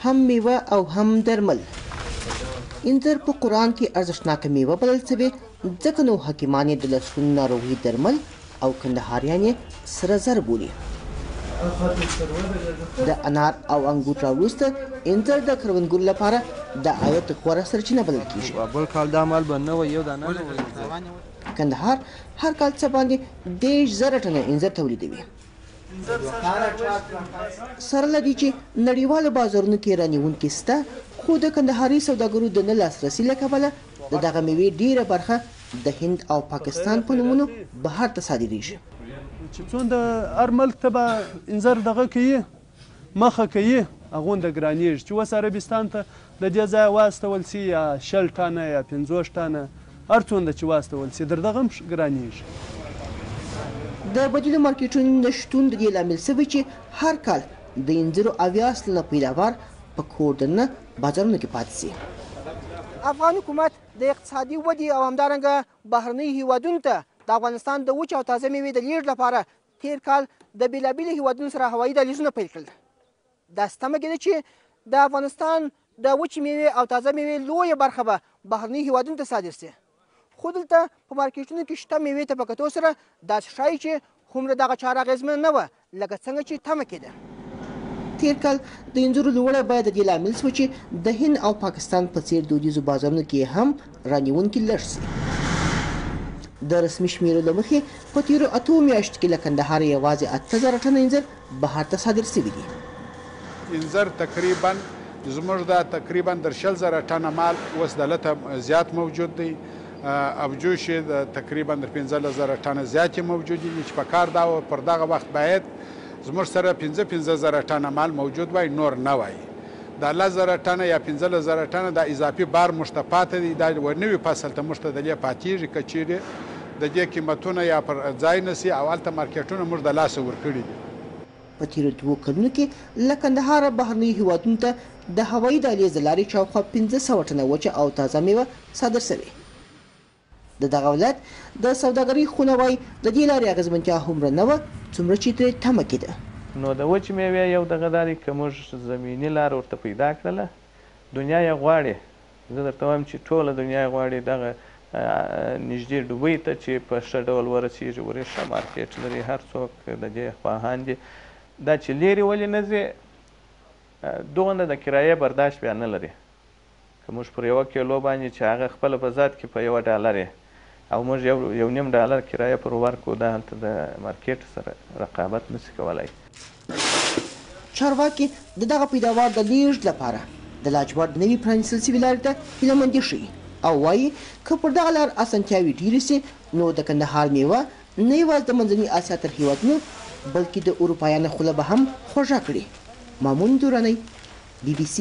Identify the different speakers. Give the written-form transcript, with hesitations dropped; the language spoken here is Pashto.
Speaker 1: هم میوه او هم درمل. اینځر په قرآن کې ارزښتناکه میوه بلل شوې، ځکه نو حکیمان یې د لسګونو ناروغي درمل او کندهاریان یې سره زر بولي. د انار او انګور راوروسته اینځر د کروندګرو لپاره د عاید غوره سرچینه بلل کېږي.
Speaker 2: بل کال دا مال به نه وي، یو دانه نه وي.
Speaker 1: کندهار هر کال څه باندې 10,000 ټنه اینځر تولیدوي. سره له دې چې نړیوالو بازارونو کې رانیونکي شته، خو د کندهاري سوداګرو د نه لاسرسي له کبله د دغه میوې ډیره برخه د هند او پاکستان په نومونو بهر ته صادرېږي.
Speaker 3: چې څون د هر ملک ته به اینځر دغه کوي، مخه کوي، هغومره ګرانېږي چې اوس عربستان ته د دې ځایه واستول سي یا 60 ټنه یا 50 ټنه هر څومره چې واستول سي در دغه هم ګرانېږي.
Speaker 1: د بدیلو مارکیټونو نشتون د دې لامل شوی چې هر کال د اینځرو 80 سلنه پیداوار په کور دننه بازارونو کې پاتې شي. افغان حکومت د اقتصادي ودې او همدارنګه بهرنیو هیوادونو ته د افغانستان د وچ او تازه میوې د لیږد لپاره تیر کال د بېلابېلو هیوادونو سره هوایي دهلیزونه پیل کړل. دا ستمه کېده چې د افغانستان د وچې میوې او تازه میوې لویه برخه به بهرنیو هیوادونو ته صادر شي. خو دلته په مارکیټونو کې شته میوې ته په کتو سره داسې ښایي چې هومره دغه چاره اغېزمنه نه وه لکه څنګه چې تمه کېده. تیر کال د اینځرو لوړه بیه د دې لامل شوه چې د هند او پاکستان په څېر دودیزو بازارونو کې هم رانیونکي لږ شي. د رسمي شمیرو له مخې په تېرو 8 میاشتو کې له کندهار یوازې 8000 ټنه اینځر بهر ته صادر شوي دي.
Speaker 4: اینځر تقریبا زموږ دا تقریبا در 10000 ټنه مال اوس دلته زیات موجود دی. ابجوشي تقریبا در 15000 ټنه زیات موجود دي چې په کار دا پر دغه وخت باید زموږ سره 15000 ټنه مال موجود وای، نور نه وای. دا 10000 ټنه یا 15000 ټنه دا اضافي بار مشته پاتې دی. دا ورنوي فصل ته مشته دلې پاتېږي که چیرې د دې قیمتونه یا پر ځای نسی او هلته مارکیټونه موږ د لاسه ورکړي دي.
Speaker 1: په تېرو 2 کلونو کې له کندهاره بهرنیو هیوادونو ته د هوایي دهلیز له لارې شاوخوا 1500 ټنه وچه او تازه میوه صادر شوې. د دغه ولایت د سوداګرۍ خونه وایي د دې لارې اغېزمنتیا هومره نه وه څومره چې ترې تمه کېده.
Speaker 5: نو د وچې میوې یو دغه دا دی که موږ زمیني لار ورته پیدا کړله، دنیا یې غواړي. زه درته وایم چې ټوله دنیا یې غواړي دغه نږدې دوبۍ ته چې په ښه ډول ورسېږي، ورې ښه مارکیټ لري، هر څوک د دې خواهان دي. دا چې لرې ولې نه ځي، دغونه د کرایې برداشت بیا نه لري. که موږ پر 1 کیلو باندې چې هغه خپله په ذات کې په $1 او موږ یو نیم ډالر کرایه پر ورکو، دا هلته د مارکیټ سره رقابت نشي کولی.
Speaker 1: چارواکي د دغه پیداوار د لیږد لپاره د لاجورد نوي پرانیستل شوي لارې ته هیلهمندي ښیي او وایي که پر دغه لار اسانتیاوې ډېرې سي نو د کندهار میوه نه یوازې د منځنۍ اسیا تر هیوادونو بلکې د اروپایانو خوله به هم خوږه کړي. مامون دورانی، BBC